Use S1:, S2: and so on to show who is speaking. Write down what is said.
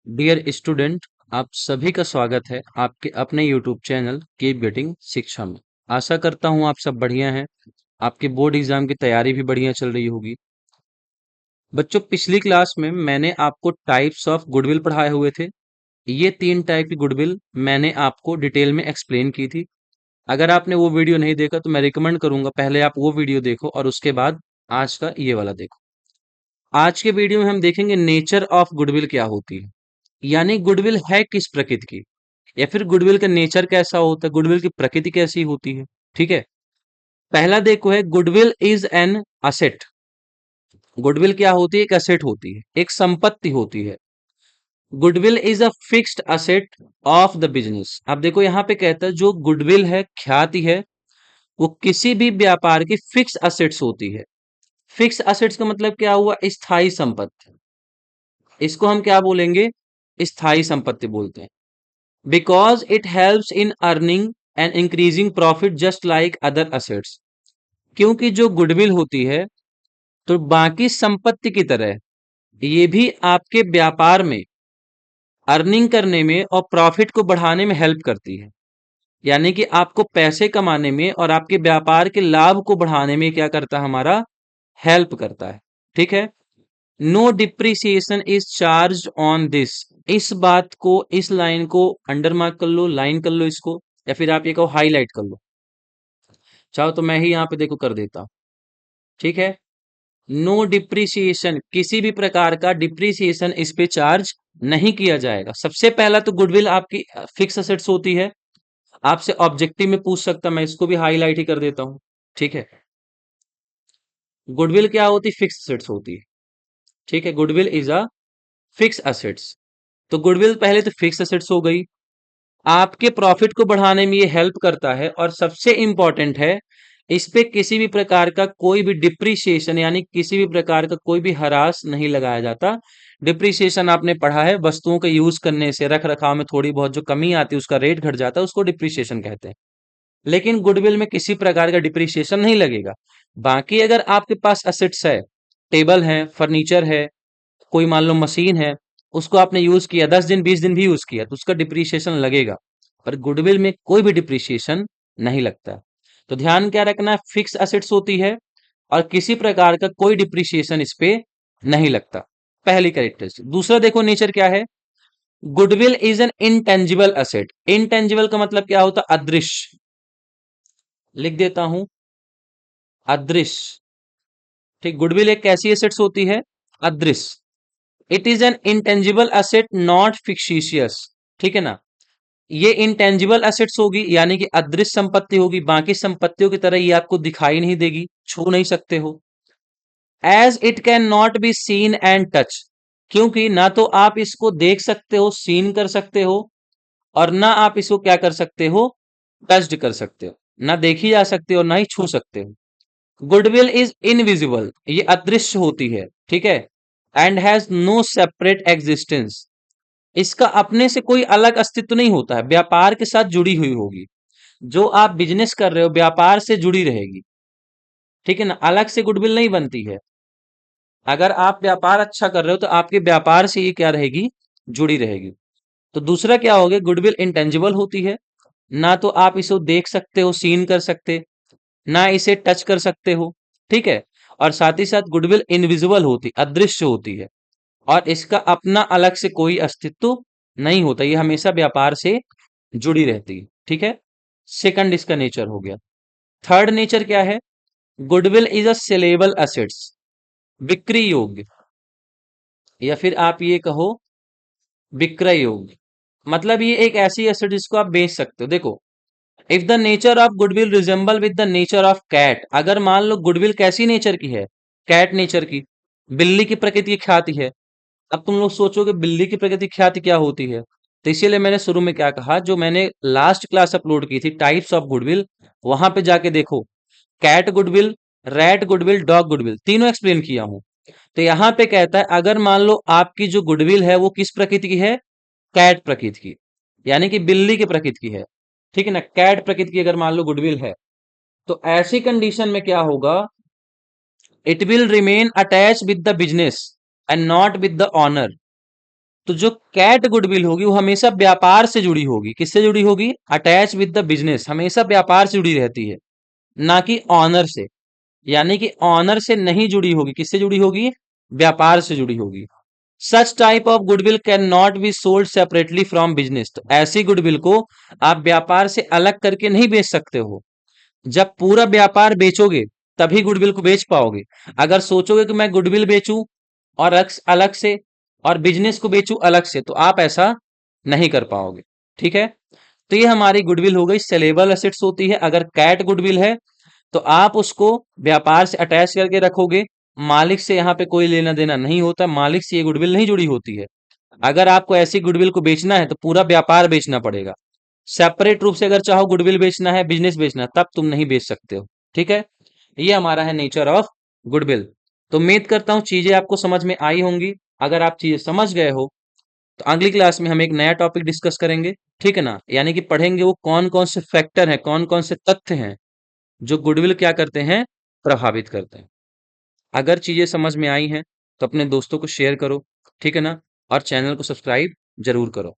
S1: Dear student, आप सभी का स्वागत है आपके अपने यूट्यूब चैनल कीप गेटिंग शिक्षा में। आशा करता हूं आप सब बढ़िया हैं। आपके बोर्ड एग्जाम की तैयारी भी बढ़िया चल रही होगी। बच्चों, पिछली क्लास में मैंने आपको टाइप्स ऑफ गुडविल पढ़ाए हुए थे। ये 3 टाइप की गुडविल मैंने आपको डिटेल में एक्सप्लेन की थी। अगर आपने वो वीडियो नहीं देखा तो मैं रिकमेंड करूंगा पहले आप वो वीडियो देखो और उसके बाद आज का ये वाला देखो। आज के वीडियो में हम देखेंगे नेचर ऑफ गुडविल क्या होती है, यानी गुडविल है किस प्रकृति की, या फिर गुडविल का नेचर कैसा होता है, गुडविल की प्रकृति कैसी होती है। ठीक है। पहला देखो है goodwill is an asset. Goodwill क्या होती है? एक असेट होती है, एक संपत्ति होती है। Goodwill is a fixed asset of the business. अब देखो यहाँ पे कहता है जो गुडविल है, ख्याति है, वो किसी भी व्यापार की फिक्स असेट्स होती है। फिक्स असेट्स का मतलब क्या हुआ? स्थायी संपत्ति। इसको हम क्या बोलेंगे? स्थायी संपत्ति बोलते हैं। Because it helps in earning and increasing profit just like other assets. क्योंकि जो गुडविल होती है तो बाकी संपत्ति की तरह ये भी आपके व्यापार में अर्निंग करने में और प्रॉफिट को बढ़ाने में हेल्प करती है। यानी कि आपको पैसे कमाने में और आपके व्यापार के लाभ को बढ़ाने में क्या करता है? हमारा हेल्प करता है। ठीक है। No depreciation is charge on this. इस बात को, इस लाइन को अंडर मार्क कर लो, लाइन कर लो इसको, या फिर आप ये कहो हाईलाइट कर लो। चाहो तो मैं ही यहाँ पे देखो कर देता हूं। ठीक है। नो डिप्रिसिएशन, किसी भी प्रकार का डिप्रिसिएशन इस पे चार्ज नहीं किया जाएगा। सबसे पहला तो गुडविल आपकी फिक्स असेट्स होती है। आपसे ऑब्जेक्टिव में पूछ सकता, मैं इसको भी हाईलाइट ही कर देता हूं। ठीक है। गुडविल क्या होती? फिक्स असेट्स होती है। ठीक है। Goodwill is a fix assets. तो गुडविल पहले तो फिक्स असेट्स हो गई, आपके प्रॉफिट को बढ़ाने में ये हेल्प करता है, और सबसे इंपॉर्टेंट है इस पे किसी भी प्रकार का कोई भी डिप्रिसिएशन यानी किसी भी प्रकार का कोई भी हरास नहीं लगाया जाता। डिप्रिसिएशन आपने पढ़ा है, वस्तुओं के यूज करने से रख रखाव में थोड़ी बहुत जो कमी आती है, उसका रेट घट जाता है, उसको डिप्रिसिएशन कहते हैं। लेकिन गुडविल में किसी प्रकार का डिप्रिसिएशन नहीं लगेगा। बाकी अगर आपके पास असेट्स है, टेबल है, फर्नीचर है, कोई मान लो मशीन है, उसको आपने यूज किया 10 दिन 20 दिन भी यूज किया तो उसका डिप्रिसिएशन लगेगा। पर गुडविल में कोई भी डिप्रिसिएशन नहीं लगता। तो ध्यान क्या रखना है? फिक्स एसेट्स होती है और किसी प्रकार का कोई डिप्रिसिएशन इस पे नहीं लगता। पहली कैरेक्टरिस्टिक। दूसरा देखो नेचर क्या है। Goodwill is an intangible asset. Intangible का मतलब क्या होता? अदृश्य। लिख देता हूं, अदृश्य। ठीक। गुडविल एक कैसी एसेट्स होती है? अदृश्य। It is an intangible asset not fictitious. ठीक है ना। ये इंटेंजिबल एसेट्स होगी, यानी कि अदृश्य संपत्ति होगी, बाकी संपत्तियों की तरह ये आपको दिखाई नहीं देगी, छू नहीं सकते हो। As it can not be seen and touch. क्योंकि ना तो आप इसको देख सकते हो, सीन कर सकते हो, और ना आप इसको क्या कर सकते हो? टच्ड कर सकते हो। ना देखी जा सकते हो, ना ही छू सकते हो। गुडविल इज इनविजिबल, ये अदृश्य होती है। ठीक है। And has no separate existence. इसका अपने से कोई अलग अस्तित्व नहीं होता है, व्यापार के साथ जुड़ी हुई होगी। जो आप बिजनेस कर रहे हो व्यापार से जुड़ी रहेगी। ठीक है ना। अलग से गुडविल नहीं बनती है। अगर आप व्यापार अच्छा कर रहे हो तो आपके व्यापार से ये क्या रहेगी? जुड़ी रहेगी। तो दूसरा क्या हो गया? गुडविल इंटेंजिबल होती है। ना तो आप इसे देख सकते हो, सीन कर सकते, ना इसे टच कर सकते हो। ठीक है। और साथ ही साथ गुडविल इनविजिबल होती, अदृश्य होती है, और इसका अपना अलग से कोई अस्तित्व नहीं होता, ये हमेशा व्यापार से जुड़ी रहती है। ठीक है। सेकंड इसका नेचर हो गया। थर्ड नेचर क्या है? Goodwill is a saleable assets, बिक्री योग्य, या फिर आप ये कहो विक्रय योग्य। मतलब ये एक ऐसी एसेट जिसको आप बेच सकते हो। देखो, if the nature of goodwill resemble with the nature of cat. अगर मान लो गुडविल कैसी नेचर की है? कैट नेचर की, बिल्ली की प्रकृति की ख्याति है। अब तुम लोग सोचोगे बिल्ली की प्रकृति की ख्याति क्या होती है, तो इसीलिए मैंने शुरू में क्या कहा, जो मैंने लास्ट क्लास अपलोड की थी टाइप्स ऑफ गुडविल, वहां पे जाके देखो। Cat goodwill, rat goodwill, dog goodwill, तीनों एक्सप्लेन किया हूं। तो यहां पे कहता है अगर मान लो आपकी जो गुडविल है वो किस प्रकृति की है? कैट प्रकृति की, यानी कि बिल्ली की प्रकृति की है। ठीक है ना। कैट प्रकृति की अगर मान लो गुडविल है, तो ऐसी कंडीशन में क्या होगा? It will remain attach with the business and not with the owner. तो जो कैट गुडविल होगी वो हमेशा व्यापार से जुड़ी होगी। किससे जुड़ी होगी? अटैच विद द बिजनेस, हमेशा व्यापार से जुड़ी रहती है, ना कि ऑनर से। यानी कि ऑनर से नहीं जुड़ी होगी, किससे जुड़ी होगी? व्यापार से जुड़ी होगी। Such type of goodwill can not be sold separately from business. तो ऐसी गुडविल को आप व्यापार से अलग करके नहीं बेच सकते हो। जब पूरा व्यापार बेचोगे तभी गुडविल को बेच पाओगे। अगर सोचोगे कि मैं गुडविल बेचूं और अलग से और बिजनेस को बेचूं अलग से, तो आप ऐसा नहीं कर पाओगे। ठीक है, तो ये हमारी गुडविल हो गई, सेलेबल एसेट्स होती है। अगर कैट गुडविल है तो आप उसको व्यापार से अटैच करके रखोगे, मालिक से यहाँ पे कोई लेना देना नहीं होता, मालिक से ये गुडविल नहीं जुड़ी होती है। अगर आपको ऐसी गुडविल को बेचना है तो पूरा व्यापार बेचना पड़ेगा। सेपरेट रूप से अगर चाहो गुडविल बेचना है, बिजनेस बेचना है, तब तुम नहीं बेच सकते हो। ठीक है, ये हमारा है नेचर ऑफ गुडविल। तो उम्मीद करता हूं चीजें आपको समझ में आई होंगी। अगर आप चीजें समझ गए हो तो अगली क्लास में हम एक नया टॉपिक डिस्कस करेंगे। ठीक है ना, यानी कि पढ़ेंगे वो कौन कौन से फैक्टर हैं, कौन कौन से तथ्य हैं जो गुडविल क्या करते हैं, प्रभावित करते हैं। अगर चीजें समझ में आई हैं तो अपने दोस्तों को शेयर करो। ठीक है ना, और चैनल को सब्सक्राइब जरूर करो।